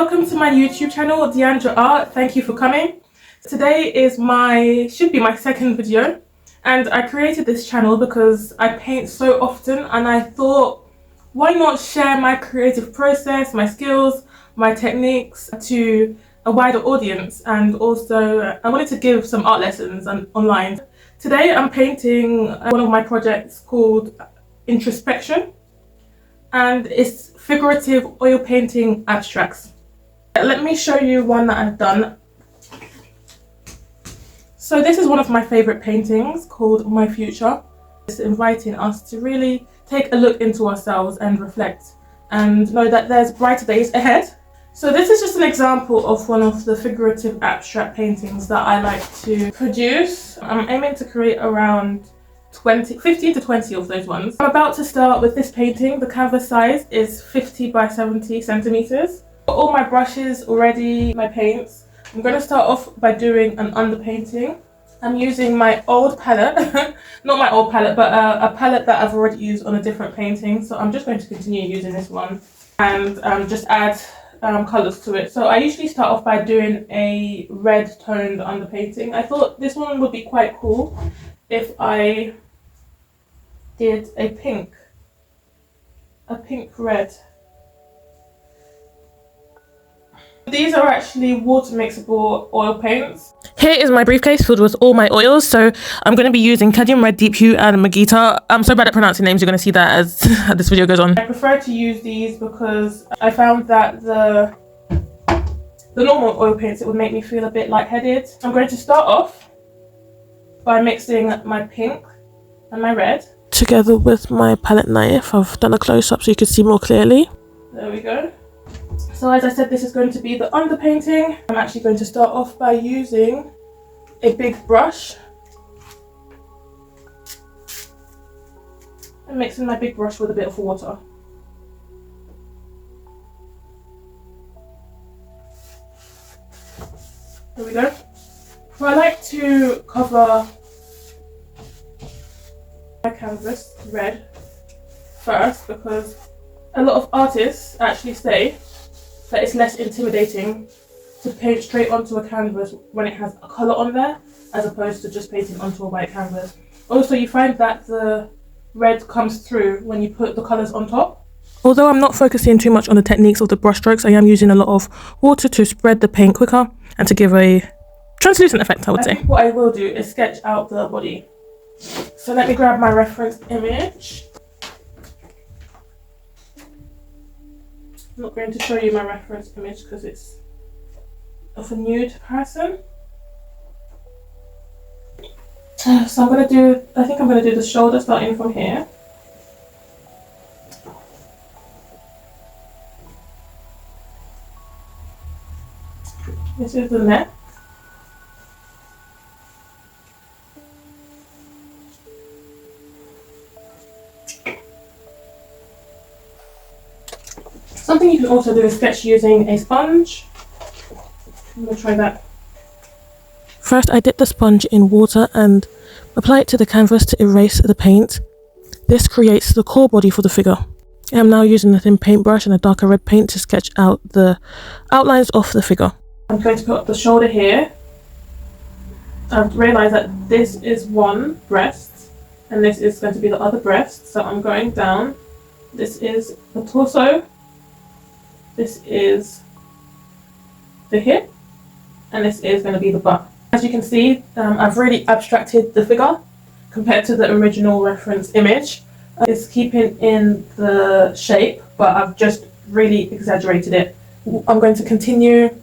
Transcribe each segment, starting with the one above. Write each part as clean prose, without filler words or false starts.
Welcome to my YouTube channel, Deandra Art. Thank you for coming. Today is should be my second video, and I created this channel because I paint so often and I thought, why not share my creative process, my skills, my techniques to a wider audience, and also I wanted to give some art lessons online. Today I'm painting one of my projects called Introspection, and it's figurative oil painting abstracts. Let me show you one that I've done. So this is one of my favorite paintings called My Future. It's inviting us to really take a look into ourselves and reflect and know that there's brighter days ahead. So this is just an example of one of the figurative abstract paintings that I like to produce. I'm aiming to create around 15 to 20 of those ones. I'm about to start with this painting. The canvas size is 50 by 70 centimeters. All my brushes already, my paints. I'm going to start off by doing an underpainting. I'm using my old palette, not my old palette, but a palette that I've already used on a different painting. So I'm just going to continue using this one and just add colours to it. So I usually start off by doing a red toned underpainting. I thought this one would be quite cool if I did a pink red. These are actually water mixable oil paints. Here is my briefcase filled with all my oils. So I'm going to be using Cadmium Red, Deep Hue and Magenta. I'm so bad at pronouncing names, you're going to see that as this video goes on. I prefer to use these because I found that the normal oil paints, it would make me feel a bit lightheaded. I'm going to start off by mixing my pink and my red together with my palette knife. I've done a close-up so you can see more clearly. There we go. So as I said, this is going to be the underpainting. I'm actually going to start off by using a big brush and mixing my big brush with a bit of water. There we go. So I like to cover my canvas red first because a lot of artists actually say that it's less intimidating to paint straight onto a canvas when it has a colour on there as opposed to just painting onto a white canvas. Also, you find that the red comes through when you put the colours on top. Although I'm not focusing too much on the techniques of the brush strokes, I am using a lot of water to spread the paint quicker and to give a translucent effect, I would say. What I will do is sketch out the body. So let me grab my reference image. I'm not going to show you my reference image because it's of a nude person. So I think I'm going to do the shoulder starting from here. This is the neck. Something you can also do is sketch using a sponge. I'm going to try that. First, I dip the sponge in water and apply it to the canvas to erase the paint. This creates the core body for the figure. I am now using a thin paintbrush and a darker red paint to sketch out the outlines of the figure. I'm going to put up the shoulder here. I've realised that this is one breast and this is going to be the other breast. So I'm going down. This is the torso. This is the hip, and this is going to be the butt. As you can see, I've really abstracted the figure compared to the original reference image. It's keeping in the shape, but I've just really exaggerated it. I'm going to continue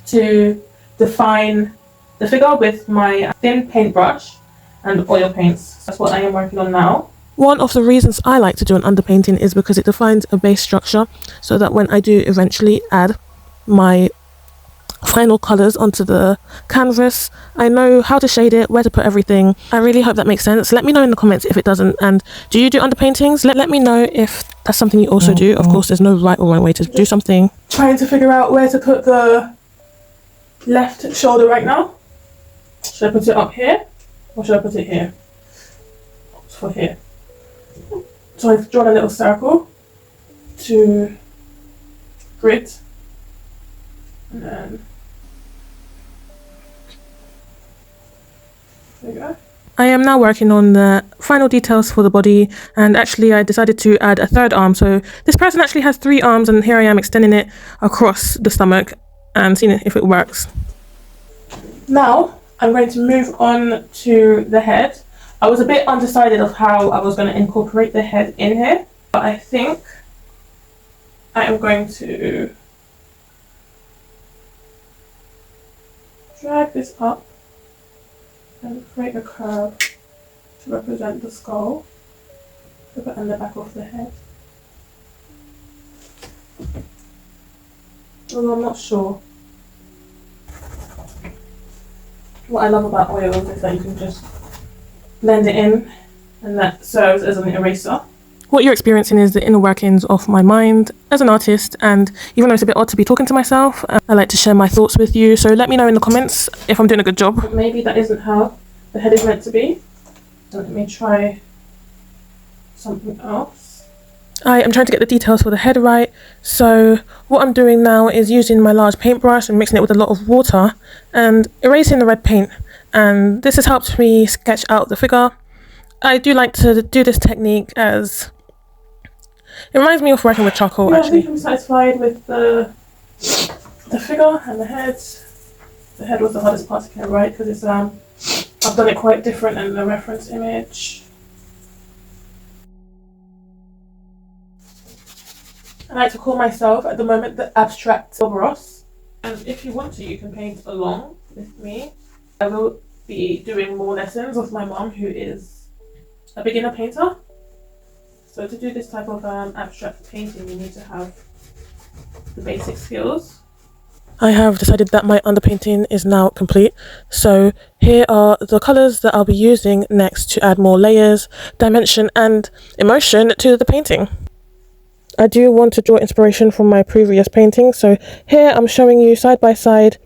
to define the figure with my thin paintbrush and oil paints. That's what I am working on now. One of the reasons I like to do an underpainting is because it defines a base structure so that when I do eventually add my final colours onto the canvas, I know how to shade it, where to put everything. I really hope that makes sense. Let me know in the comments if it doesn't. And do you do underpaintings? Let me know if that's something you also do. Of course, there's no right or wrong way to do something. Trying to figure out where to put the left shoulder right now. Should I put it up here or should I put it here? For here. So I've drawn a little circle to grid And then there you go. I am now working on the final details for the body, and actually I decided to add a third arm. So this person actually has 3 arms, and here I am extending it across the stomach and seeing if it works. Now I'm going to move on to the head. I was a bit undecided of how I was going to incorporate the head in here, but I think I am going to drag this up and create a curve to represent the skull and the back of the head. Although I'm not sure. What I love about oils is that you can just blend it in, and that serves as an eraser. What you're experiencing is the inner workings of my mind as an artist, and even though it's a bit odd to be talking to myself, I like to share my thoughts with you, so let me know in the comments if I'm doing a good job. But maybe that isn't how the head is meant to be. So let me try something else. I am trying to get the details for the head right, so what I'm doing now is using my large paintbrush and mixing it with a lot of water and erasing the red paint, and this has helped me sketch out the figure. I do like to do this technique as it reminds me of working with charcoal, actually. I think I'm satisfied with the figure and the head. The head was the hardest part to get right because it's I've done it quite different in the reference image. I like to call myself at the moment the abstract Bob Ross, and if you want to, you can paint along with me. I will be doing more lessons with my mom, who is a beginner painter. So to do this type of abstract painting, you need to have the basic skills. I have decided that my underpainting is now complete. So here are the colours that I'll be using next to add more layers, dimension and emotion to the painting. I do want to draw inspiration from my previous paintings. So here I'm showing you side by side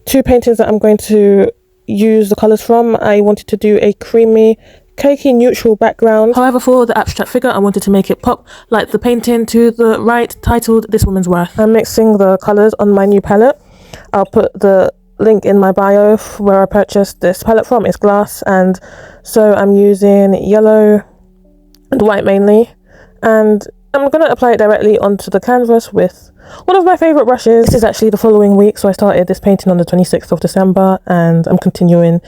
2 paintings that I'm going to use the colours from. I wanted to do a creamy cakey neutral background. However, for the abstract figure, I wanted to make it pop like the painting to the right titled This Woman's Worth. I'm mixing the colours on my new palette. I'll put the link in my bio where I purchased this palette from. It's glass, and so I'm using yellow and white mainly, and I'm going to apply it directly onto the canvas with one of my favourite brushes. This is actually the following week, so I started this painting on the 26th of December and I'm continuing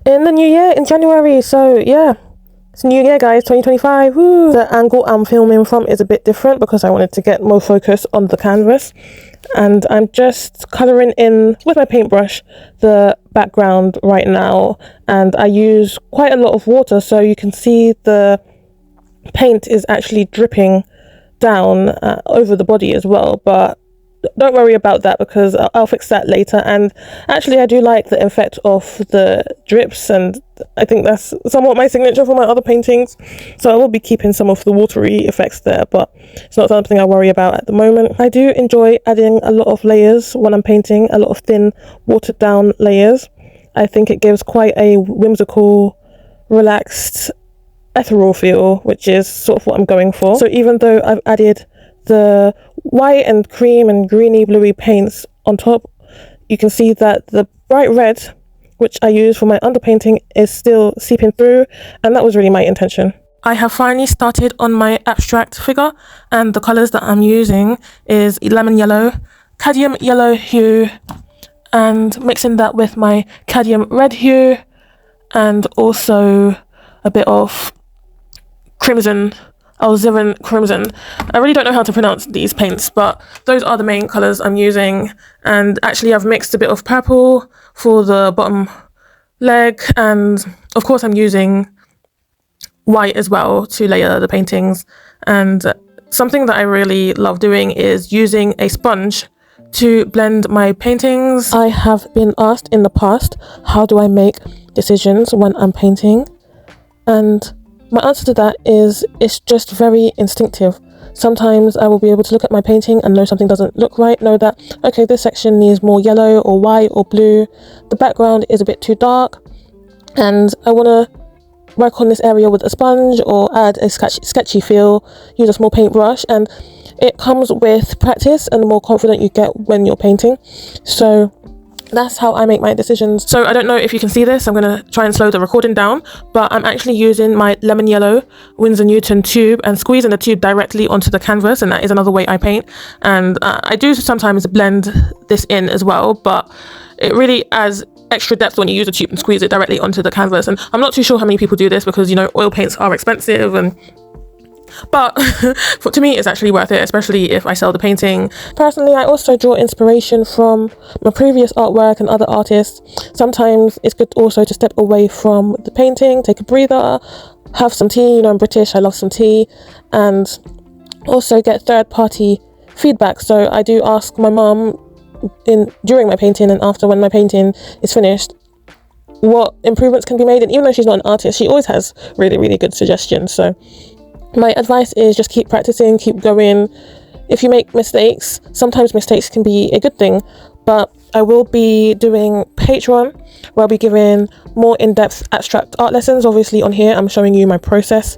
in the new year in January. So yeah, it's a new year, guys, 2025. Woo! The angle I'm filming from is a bit different because I wanted to get more focus on the canvas, and I'm just colouring in with my paintbrush the background right now, and I use quite a lot of water so you can see the paint is actually dripping down over the body as well, but don't worry about that because I'll fix that later. And actually I do like the effect of the drips, and I think that's somewhat my signature for my other paintings, so I will be keeping some of the watery effects there, but it's not something I worry about at the moment. I do enjoy adding a lot of layers when I'm painting, a lot of thin watered down layers. I think it gives quite a whimsical, relaxed, ethereal feel, which is sort of what I'm going for. So even though I've added the white and cream and greeny bluey paints on top, you can see that the bright red, which I use for my underpainting, is still seeping through, and that was really my intention. I have finally started on my abstract figure, and the colours that I'm using is lemon yellow, cadmium yellow hue, and mixing that with my cadmium red hue, and also a bit of crimson, alizarin crimson. I really don't know how to pronounce these paints, but those are the main colours I'm using. And actually I've mixed a bit of purple for the bottom leg, and of course I'm using white as well to layer the paintings. And something that I really love doing is using a sponge to blend my paintings. I have been asked in the past, how do I make decisions when I'm painting? And my answer to that is, it's just very instinctive. Sometimes I will be able to look at my painting and know something doesn't look right, know that, okay, this section needs more yellow or white or blue, the background is a bit too dark, and I want to work on this area with a sponge or add a sketchy feel, use a small paintbrush. And it comes with practice and the more confident you get when you're painting. So that's how I make my decisions. So I don't know if you can see this. I'm going to try and slow the recording down, but I'm actually using my lemon yellow Winsor Newton tube and squeezing the tube directly onto the canvas, and that is another way I paint. And I do sometimes blend this in as well, but it really adds extra depth when you use a tube and squeeze it directly onto the canvas. And I'm not too sure how many people do this because, you know, oil paints are expensive, but to me it's actually worth it, especially if I sell the painting. Personally, I also draw inspiration from my previous artwork and other artists. Sometimes it's good also to step away from the painting, take a breather, have some tea. You know, I'm British, I love some tea, and also get third-party feedback. So I do ask my mum during my painting and after, when my painting is finished, what improvements can be made. And even though she's not an artist, she always has really, really good suggestions. So my advice is just keep practicing, keep going. If you make mistakes, sometimes mistakes can be a good thing. But I will be doing Patreon, where I'll be giving more in-depth abstract art lessons. Obviously on here I'm showing you my process.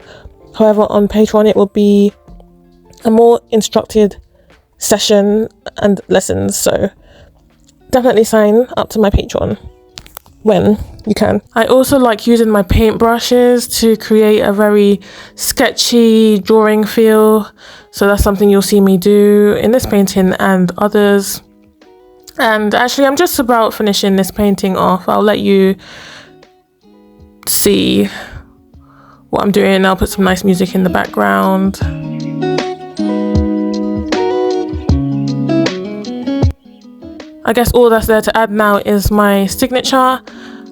However, on Patreon it will be a more instructed session and lessons. So definitely sign up to my Patreon when you can. I also like using my paint brushes to create a very sketchy drawing feel. So that's something you'll see me do in this painting and others. And actually, I'm just about finishing this painting off. I'll let you see what I'm doing. I'll put some nice music in the background. I guess all that's there to add now is my signature,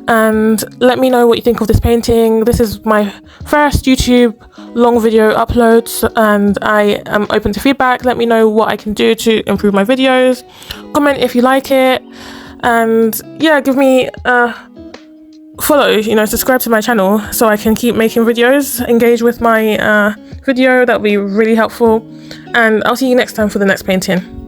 and let me know what you think of this painting. This is my first YouTube long video upload, and I am open to feedback. Let me know what I can do to improve my videos. Comment if you like it, and yeah, give me a follow, you know, subscribe to my channel so I can keep making videos. Engage with my video, that would be really helpful, and I'll see you next time for the next painting.